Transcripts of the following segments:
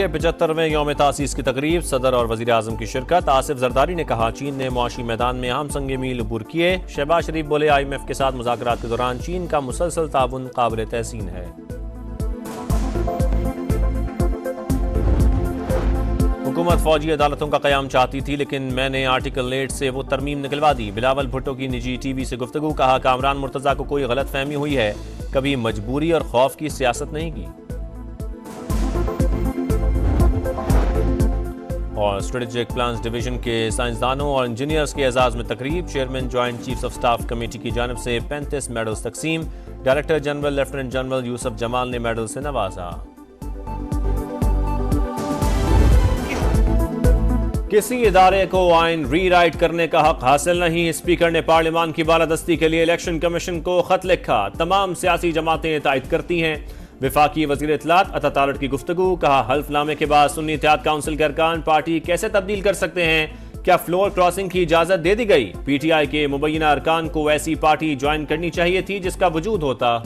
کے 75ویں یوم تاسیس کی تقریب، صدر اور وزیر اعظم کی شرکت۔ آصف زرداری نے کہا چین نے معاشی میدان میں اہم سنگ میل عبور کیے۔ شہباز شریف بولے IMF کے ساتھ مذاکرات کے دوران چین کا مسلسل تعاون قابل تحسین ہے۔ حکومت فوجی عدالتوں کا قیام چاہتی تھی، لیکن میں نے آرٹیکل 8 سے وہ ترمیم نکلوا دی۔ بلاول بھٹو کی نجی ٹی وی سے گفتگو، کہا کامران مرتضیٰ کو کوئی غلط فہمی ہوئی ہے، کبھی مجبوری اور خوف کی سیاست نہیں کی۔ اور اسٹریٹجک پلانز ڈویژن کے سائنسدانوں اور انجینئرز کے اعزاز میں تقریب، chairman joint chiefs of staff committee کی جانب سے 35 میڈلز تقسیم۔ ڈائریکٹر جنرل لیفٹیننٹ جنرل یوسف جمال نے میڈل سے نوازا۔ کسی ادارے کو آئین ری رائٹ کرنے کا حق حاصل نہیں، اسپیکر نے پارلیمان کی بالادستی کے لیے الیکشن کمیشن کو خط لکھا۔ تمام سیاسی جماعتیں تائید کرتی ہیں۔ وفاقی وزیر اطلاعات عطا تالٹ کی گفتگو، کہا حلف نامے کے بعد سنی اتحاد کونسل کے ارکان پارٹی کیسے تبدیل کر سکتے ہیں؟ کیا فلور کراسنگ کی اجازت دے دی گئی؟ PTI کے مبینہ ارکان کو ایسی پارٹی جوائن کرنی چاہیے تھی جس کا وجود ہوتا۔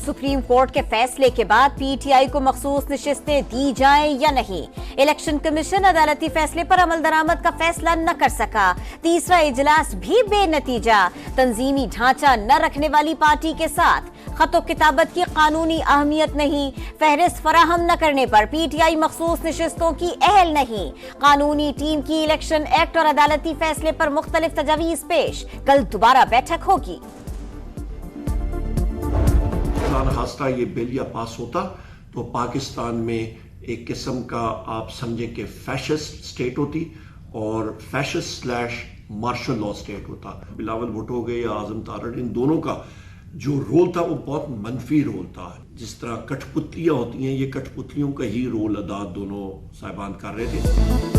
سپریم کورٹ کے فیصلے کے بعد PTI کو مخصوص نشستیں دی جائیں یا نہیں؟ الیکشن کمیشن عدالتی فیصلے پر عمل درآمد کا فیصلہ نہ کر سکا۔ تیسرا اجلاس بھی بے نتیجہ۔ تنظیمی ڈھانچہ نہ رکھنے والی پارٹی کے ساتھ خط و کتابت کی قانونی اہمیت نہیں۔ فہرست فراہم نہ کرنے پر PTI مخصوص نشستوں کی اہل نہیں۔ قانونی ٹیم کی الیکشن ایکٹ اور عدالتی فیصلے پر مختلف تجاویز پیش۔ کل دوبارہ بیٹھک ہوگی۔ خاصہ یہ بل یا پاس ہوتا تو پاکستان میں ایک قسم کا آپ سمجھیں کہ فیشسٹ سٹیٹ ہوتی اور فیشسٹ / مارشل لا سٹیٹ ہوتا۔ بلاول بھٹو گئے یا اعظم تارڑ، ان دونوں کا جو رول تھا وہ بہت منفی رول تھا۔ جس طرح کٹھ پتلیاں ہوتی ہیں، یہ کٹھ پتلیوں کا ہی رول ادا دونوں صاحبان کر رہے تھے۔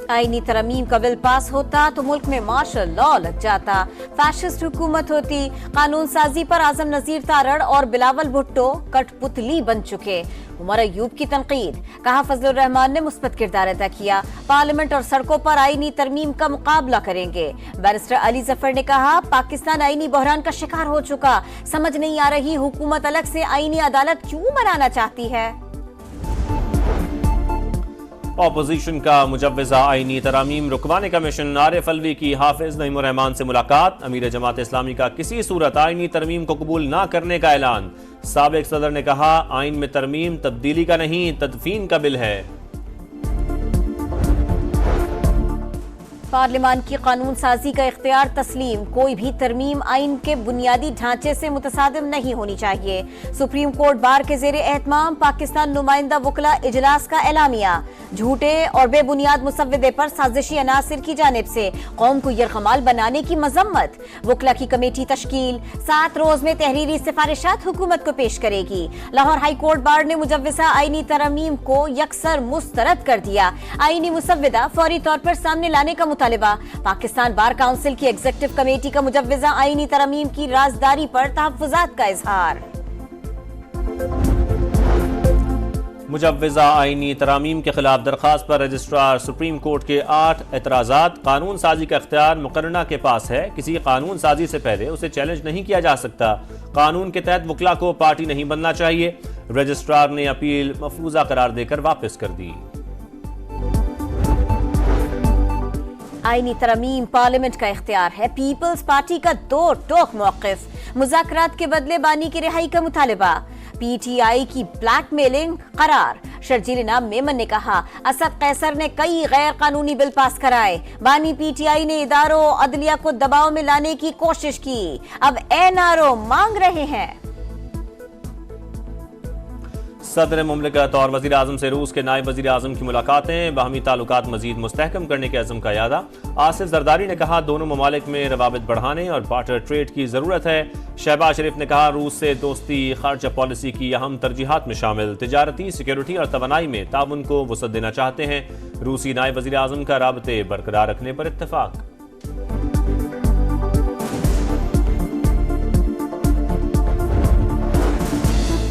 آئینی ترمیم کا بل پاس ہوتا تو ملک میں مارشل لا لگ جاتا، فیشسٹ حکومت ہوتی۔ قانون سازی پر اعظم نذیر تارڑ اور بلاول بھٹو کٹ پتلی بن چکے۔ عمر ایوب کی تنقید، کہا فضل الرحمان نے مثبت کردار ادا کیا، پارلیمنٹ اور سڑکوں پر آئینی ترمیم کا مقابلہ کریں گے۔ بیرسٹر علی ظفر نے کہا پاکستان آئینی بحران کا شکار ہو چکا، سمجھ نہیں آ رہی حکومت الگ سے آئینی عدالت کیوں بنانا چاہتی ہے۔ اپوزیشن کا مجوزہ آئینی ترامیم رکوانے کا مشن، عارف الوی کی حافظ نعیم الرحمان سے ملاقات۔ امیر جماعت اسلامی کا کسی صورت آئینی ترمیم کو قبول نہ کرنے کا اعلان۔ سابق صدر نے کہا آئین میں ترمیم تبدیلی کا نہیں، تدفین کا بل ہے۔ پارلیمان کی قانون سازی کا اختیار تسلیم، کوئی بھی ترمیم آئین کے بنیادی ڈھانچے سے متصادم نہیں ہونی چاہیے۔ سپریم کورٹ بار کے زیر اہتمام پاکستان نمائندہ وکلاء اجلاس کا اعلامیہ، جھوٹے اور بے بنیاد مسودے پر سازشی عناصر کی جانب سے قوم کو یرغمال بنانے کی مذمت۔ وکلاء کی کمیٹی تشکیل، 7 روز میں تحریری سفارشات حکومت کو پیش کرے گی۔ لاہور ہائی کورٹ بار نے مجوزہ آئینی ترمیم کو یکسر مسترد کر دیا۔ آئینی مسودہ فوری طور پر سامنے لانے کا طالبہ۔ پاکستان بار کونسل کی ایگزیکٹو کمیٹی کا مجوزہ آئینی ترمیم کی رازداری پر تحفظات کا اظہار۔ مجوزہ آئینی ترامیم کے خلاف درخواست پر رجسٹرار سپریم کورٹ کے 8 اعتراضات۔ قانون سازی کا اختیار مقررہ کے پاس ہے، کسی قانون سازی سے پہلے اسے چیلنج نہیں کیا جا سکتا۔ قانون کے تحت وکلاء کو پارٹی نہیں بننا چاہیے۔ رجسٹرار نے اپیل مفروضہ قرار دے کر واپس کر دی۔ آئینی ترمیم پارلیمنٹ کا اختیار ہے، پیپلز پارٹی کا دو ٹوک موقف۔ مذاکرات کے بدلے بانی کی رہائی کا مطالبہ۔ PTI کی بلیک میلنگ قرار۔ شرجیل انعام میمن نے کہا اسد قیصر نے کئی غیر قانونی بل پاس کرائے، بانی PTI نے اداروں عدلیہ کو دباؤ میں لانے کی کوشش کی، اب NRO مانگ رہے ہیں۔ صدر مملکت اور وزیر اعظم سے روس کے نائب وزیر اعظم کی ملاقاتیں، باہمی تعلقات مزید مستحکم کرنے کے عزم کا اعادہ۔ آصف زرداری نے کہا دونوں ممالک میں روابط بڑھانے اور بارٹر ٹریڈ کی ضرورت ہے۔ شہباز شریف نے کہا روس سے دوستی خارجہ پالیسی کی اہم ترجیحات میں شامل، تجارتی، سیکیورٹی اور توانائی میں تعاون کو وسعت دینا چاہتے ہیں۔ روسی نائب وزیر اعظم کا رابطے برقرار رکھنے پر اتفاق۔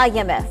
IMF,